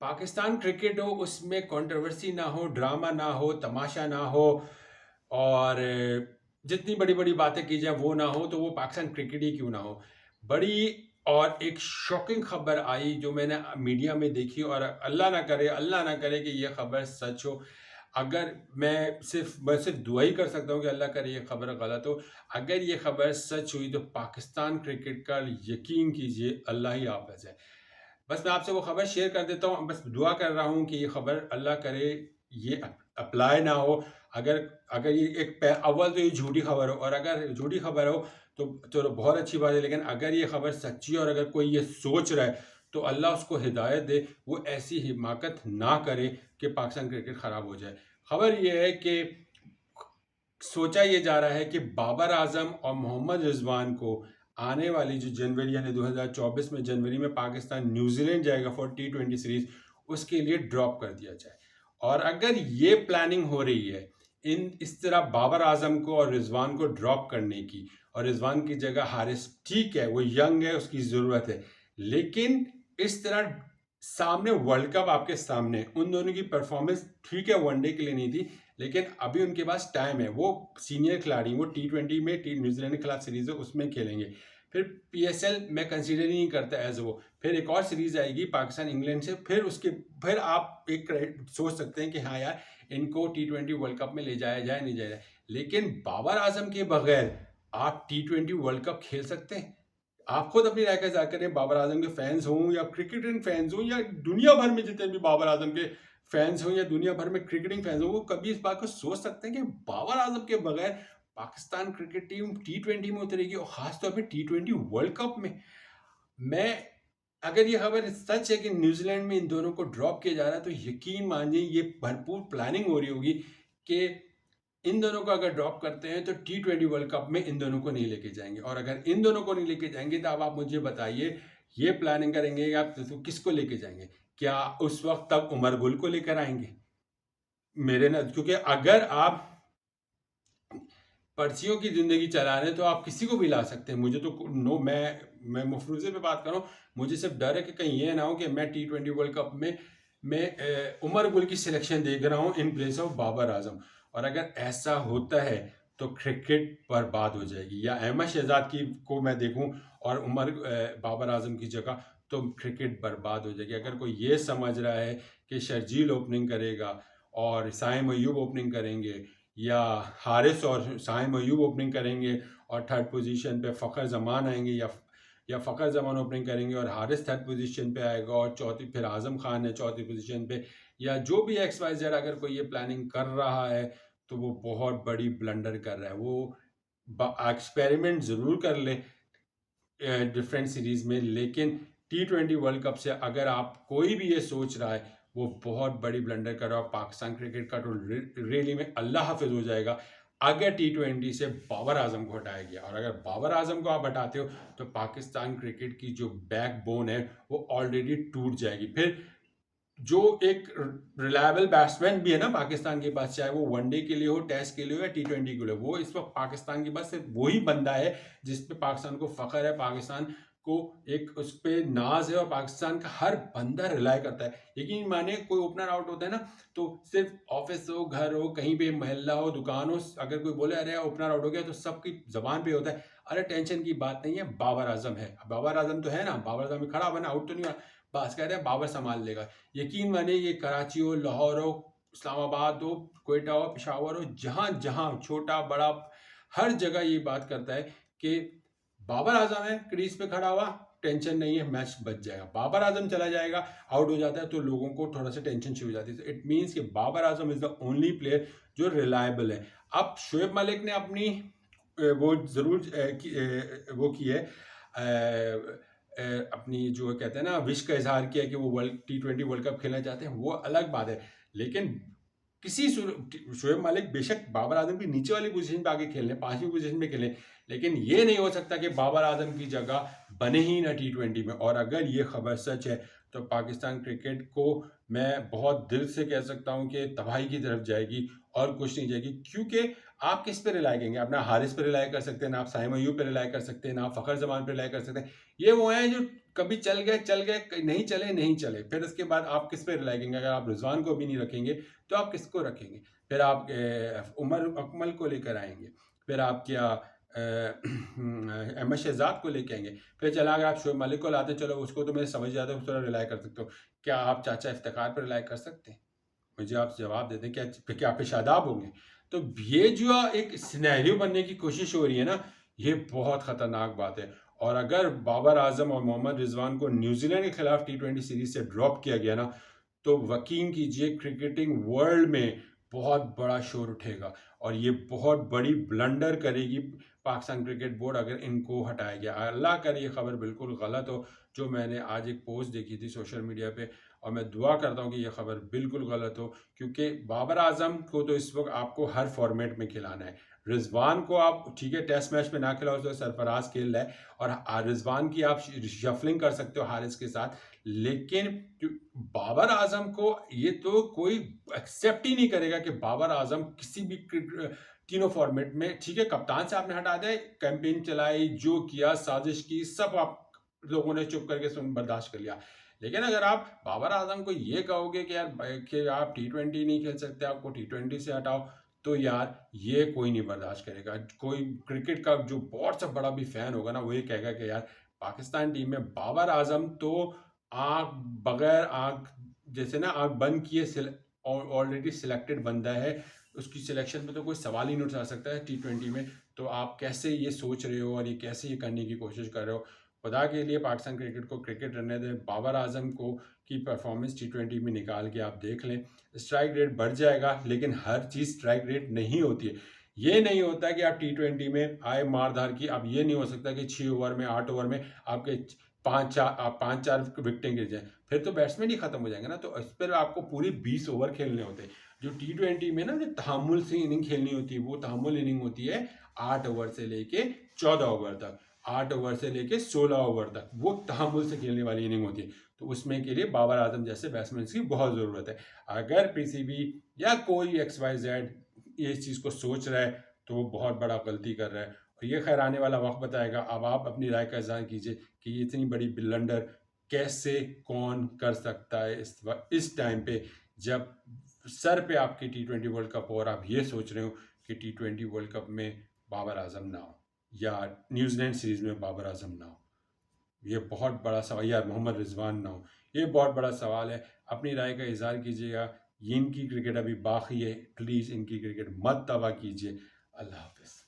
Pakistan cricket हो, उसमें controversy ना हो, ड्रामा ना हो, तमाशा ना हो और जितनी बड़ी-बड़ी बातें की जाएँ वो ना हो, तो वो पाकिस्तान क्रिकेट ही क्यों ना हो। बड़ी और एक शॉकिंग खबर आई जो मैंने मीडिया में देखी और अल्लाह ना करे कि ये खबर सच हो। अगर मैं सिर्फ़ दुआ ही कर सकता हूँ कि अल्लाह करे ये खबर गलत हो। अगर ये खबर सच हुई तो पाकिस्तान क्रिकेट का यकीन कीजिए अल्लाह ही आप बचाए। बस मैं आपसे वो खबर शेयर कर देता हूँ, बस दुआ कर रहा हूँ कि ये खबर अल्लाह करे ये अप्लाई ना हो। अगर अगर ये अव्वल तो ये झूठी खबर हो और अगर झूठी खबर हो तो चलो बहुत अच्छी बात है, लेकिन अगर ये खबर सच्ची है और अगर कोई ये सोच रहा है तो अल्लाह उसको हिदायत दे, वो ऐसी हिमाकत ना करे कि पाकिस्तान क्रिकेट ख़राब हो जाए। खबर ये है कि सोचा ये जा रहा है कि बाबर आजम और मोहम्मद रिजवान को आने वाली जो जनवरी यानी 2024 में जनवरी में पाकिस्तान न्यूजीलैंड जाएगा फॉर T20 सीरीज, उसके लिए ड्रॉप कर दिया जाए। और अगर ये प्लानिंग हो रही है इन इस तरह बाबर आजम को और रिजवान को ड्रॉप करने की और रिजवान की जगह हारिस, ठीक है वो यंग है उसकी ज़रूरत है, लेकिन इस तरह सामने वर्ल्ड कप आपके सामने उन दोनों की परफॉर्मेंस ठीक है वनडे के लिए नहीं थी, लेकिन अभी उनके पास टाइम है। वो सीनियर खिलाड़ी, वो T20 में न्यूजीलैंड के खिलाफ सीरीज है उसमें खेलेंगे। फिर PSL मैं कंसीडर ही नहीं करता एज वो। फिर एक और सीरीज आएगी पाकिस्तान इंग्लैंड से, फिर आप एक सोच सकते हैं कि हाँ यार इनको T20 वर्ल्ड कप में ले जाया जाए नहीं जाया जाए। लेकिन बाबर आजम के बगैर आप T20 वर्ल्ड कप खेल सकते हैं? आप खुद अपनी राय का इज़हार करें। बाबर आजम के फैंस हों या क्रिकेटिंग फैंस हों या दुनिया भर में जितने भी बाबर आजम के फैंस हों या दुनिया भर में क्रिकेटिंग फैंस हों, वो कभी इस बात को सोच सकते हैं कि बाबर आजम के बगैर पाकिस्तान क्रिकेट टीम T20 में उतरेगी और खासतौर पे T20 वर्ल्ड कप में। मैं अगर ये खबर सच है कि न्यूजीलैंड में इन दोनों को ड्रॉप किया जा रहा है तो यकीन मानिए ये भरपूर प्लानिंग हो रही होगी कि इन दोनों को अगर ड्रॉप करते हैं तो T20 वर्ल्ड कप में इन दोनों को नहीं लेके जाएंगे। और अगर इन दोनों को नहीं लेके जाएंगे तो अब आप मुझे बताइए ये प्लानिंग करेंगे या आप तो किसको लेके जाएंगे? क्या उस वक्त तक उमर गुल को लेकर आएंगे? मेरे ना, क्योंकि अगर आप पर्चियों की ज़िंदगी चला रहे हैं तो आप किसी को भी ला सकते हैं। मुझे तो नो, मैं मफरूज़े पे बात कर रहा हूँ। मुझे सिर्फ डर है कि कहीं ये ना हो कि मैं T20 वर्ल्ड कप में उमर गुल की सिलेक्शन देख रहा हूँ in place of Babar Azam. और अगर ऐसा होता है तो क्रिकेट बर्बाद हो जाएगी। या अहमद शहजाद की को मैं देखूं और बाबर आजम की जगह, तो क्रिकेट बर्बाद हो जाएगी। अगर कोई ये समझ रहा है कि शर्जील ओपनिंग करेगा और साइम अयूब ओपनिंग करेंगे या हारिस और साइम अयूब ओपनिंग करेंगे और थर्ड पोजीशन पे फ़खर जमान आएंगे या फ़खर जमान ओपनिंग करेंगे और हारिस थर्ड पोजीशन पे आएगा और चौथी फिर आज़म खान है चौथी पोजीशन पे, या जो भी XYZ अगर कोई ये प्लानिंग कर रहा है तो वो बहुत बड़ी ब्लंडर कर रहा है। वो एक्सपेरिमेंट ज़रूर कर ले डिफरेंट सीरीज़ में, लेकिन T20 वर्ल्ड कप से अगर आप कोई भी ये सोच रहा है वो बहुत बड़ी ब्लंडर कर रहा है। पाकिस्तान क्रिकेट का तो रियली में अल्लाह हाफिज हो जाएगा अगर T20 से बाबर आजम को हटाया गया। और अगर बाबर आजम को आप हटाते हो तो पाकिस्तान क्रिकेट की जो बैकबोन है वो ऑलरेडी टूट जाएगी। फिर जो एक रिलायबल बैट्समैन भी है ना पाकिस्तान के पास, चाहे वो वनडे के लिए हो, टेस्ट के लिए हो या T20 के लिए, वो इस वक्त पाकिस्तान के पास सिर्फ वही बंदा है जिस पे पाकिस्तान को फख्र है, पाकिस्तान को एक उस पे नाज है और पाकिस्तान का हर बंदा रिलाय करता है। यकीन माने कोई ओपनर आउट होता है ना तो सिर्फ ऑफिस हो, घर हो, कहीं पे महल्ला हो, दुकान हो, अगर कोई बोले अरे ओपनर आउट हो गया तो सबकी जबान पे होता है अरे टेंशन की बात नहीं है, बाबर आजम है। बाबर आजम तो है ना, बाबर आजम खड़ा बना, आउट तो नहीं हुआ, बस कह रहे हैं बाबर संभाल लेगा। यकीन मानिए ये कराची हो, लाहौर हो, इस्लामाबाद हो, कोयटा हो, पेशावर हो, जहाँ जहाँ छोटा बड़ा हर जगह ये बात करता है कि बाबर आजम है क्रीज पे खड़ा हुआ, टेंशन नहीं है, मैच बच जाएगा। बाबर आजम चला जाएगा, आउट हो जाता है तो लोगों को थोड़ा सा टेंशन शुरू हो जाती है। तो इट मीन्स कि Babar Azam is the only player जो रिलायबल है। अब शोएब मलिक ने अपनी वो ज़रूर वो की है, अपनी जो कहते हैं ना विश का इजहार किया कि वो T20 वर्ल्ड कप खेलना चाहते हैं, वो अलग बात है। लेकिन शोएब मलिक बेशक बाबर आजम की नीचे वाली पोजीशन पे आके खेलें, 5वीं पोजीशन पे खेलें, लेकिन ये नहीं हो सकता कि बाबर आजम की जगह बने ही ना T20 में। और अगर ये खबर सच है तो पाकिस्तान क्रिकेट को मैं बहुत दिल से कह सकता हूँ कि तबाही की तरफ जाएगी और कुछ नहीं जाएगी। क्योंकि आप किस पे रिलाय करेंगे? आप ना हारिस पे रिलाय कर सकते हैं, ना आप साइम अय्यूब पे रिलाय कर सकते हैं, ना आप फ़खर ज़मान पे रिलाय कर सकते हैं। ये वो हैं जो कभी चल गए, नहीं चले, नहीं चले। फिर उसके बाद आप किस पे रिलाय करेंगे? अगर आप रिज़वान को भी नहीं रखेंगे, तो आप किसको रखेंगे? फिर आप उमर अकमल को लेकर आएँगे, फिर आप क्या अहमद शहज़ाद को लेके आएँगे। फिर चला अगर आप शोएब मलिक को लाते, चलो उसको तो मैं समझ जाता हूँ, थोड़ा रिलाय कर सकता हूँ। क्या आप चाचा इफ्तिखार पर रिलाय कर सकते हैं? मुझे आप जवाब दे दें, क्या आप पे शादाब होंगे? तो ये जो एक सिनेरियो बनने की कोशिश हो रही है ना, ये बहुत ख़तरनाक बात है। और अगर बाबर आज़म और मोहम्मद रिज़वान को न्यूज़ीलैंड के खिलाफ टी20 सीरीज़ से ड्रॉप किया गया ना, तो यकीन कीजिए क्रिकेटिंग वर्ल्ड में बहुत बड़ा शोर उठेगा और ये बहुत बड़ी ब्लंडर करेगी पाकिस्तान क्रिकेट बोर्ड अगर इनको हटाया गया। अल्लाह करे ये खबर बिल्कुल गलत हो, जो मैंने आज एक पोस्ट देखी थी सोशल मीडिया पे, और मैं दुआ करता हूँ कि ये खबर बिल्कुल गलत हो, क्योंकि बाबर आजम को तो इस वक्त आपको हर फॉर्मेट में खिलाना है। रिजवान को आप ठीक है टेस्ट मैच में ना खिलाओ तो सरफराज खेल रहा है, और रिजवान की आप शफलिंग कर सकते हो हारिस के साथ, लेकिन बाबर आजम को ये तो कोई एक्सेप्ट ही नहीं करेगा कि बाबर आजम किसी भी तीनों फॉर्मेट में, ठीक है कप्तान से आपने हटा दिया, कैंपेन चलाई, जो किया, साजिश की, सब आप लोगों ने चुप करके सुन बर्दाश्त कर लिया। लेकिन अगर आप बाबर आजम को ये कहोगे कि यार कि आप टी20 नहीं खेल सकते, आपको टी20 से हटाओ, तो यार ये कोई नहीं बर्दाश्त करेगा। कोई क्रिकेट का जो बहुत सा बड़ा भी फैन होगा ना, वो ये कहेगा कि यार पाकिस्तान टीम में बाबर आजम तो आँख बगैर आँख जैसे ना आँख बंद किए ऑलरेडी सिलेक्टेड बंदा है, उसकी सिलेक्शन पे तो कोई सवाल ही नहीं उठा सकता है टी20 में। तो आप कैसे ये सोच रहे हो और ये कैसे ये करने की कोशिश कर रहे हो? खुदा के लिए पाकिस्तान क्रिकेट को क्रिकेट रहने दें। बाबर आजम को की परफॉर्मेंस टी20 में निकाल के आप देख लें, स्ट्राइक रेट बढ़ जाएगा, लेकिन हर चीज़ स्ट्राइक रेट नहीं होती है। ये नहीं होता कि आप टी20 में आए मारधार की, अब ये नहीं हो सकता कि 6 ओवर में 8 ओवर में आपके 5-4 विकेटें गिर जाएं, फिर तो बैट्समैन ही खत्म हो जाएंगे ना। तो इस पर आपको पूरी 20 ओवर खेलने होते हैं। जो टी20 में ना जो तहम्मुल से इनिंग खेलनी होती है, वो तहम्मुल इनिंग होती है 8 ओवर से लेके 14 ओवर तक, 8 ओवर से लेके 16 ओवर तक, वो तहम्मुल से खेलने वाली इनिंग होती है। तो उसमें के लिए बाबर आजम जैसे बैट्समैन की बहुत ज़रूरत है। अगर पीसीबी या कोई XYZ ये इस चीज़ को सोच रहा है, तो वो बहुत बड़ा गलती कर रहा है, और ये खैर आने वाला वक्त बताएगा। अब आप अपनी राय का इज़हार कीजिए कि ये इतनी बड़ी ब्लंडर कैसे कौन कर सकता है इस टाइम पे, जब सर पे आपकी टी20 वर्ल्ड कप हो और आप ये सोच रहे हो कि टी20 वर्ल्ड कप में बाबर आजम ना हो या न्यूजीलैंड सीरीज में बाबर आजम ना हो। ये बहुत बड़ा सवाल, या मोहम्मद रिजवान ना हो, ये बहुत बड़ा सवाल है। अपनी राय का इजहार कीजिएगा। ये इनकी क्रिकेट अभी बाकी है, प्लीज़ इनकी क्रिकेट मत तबाह कीजिए। अल्लाह हाफिज़।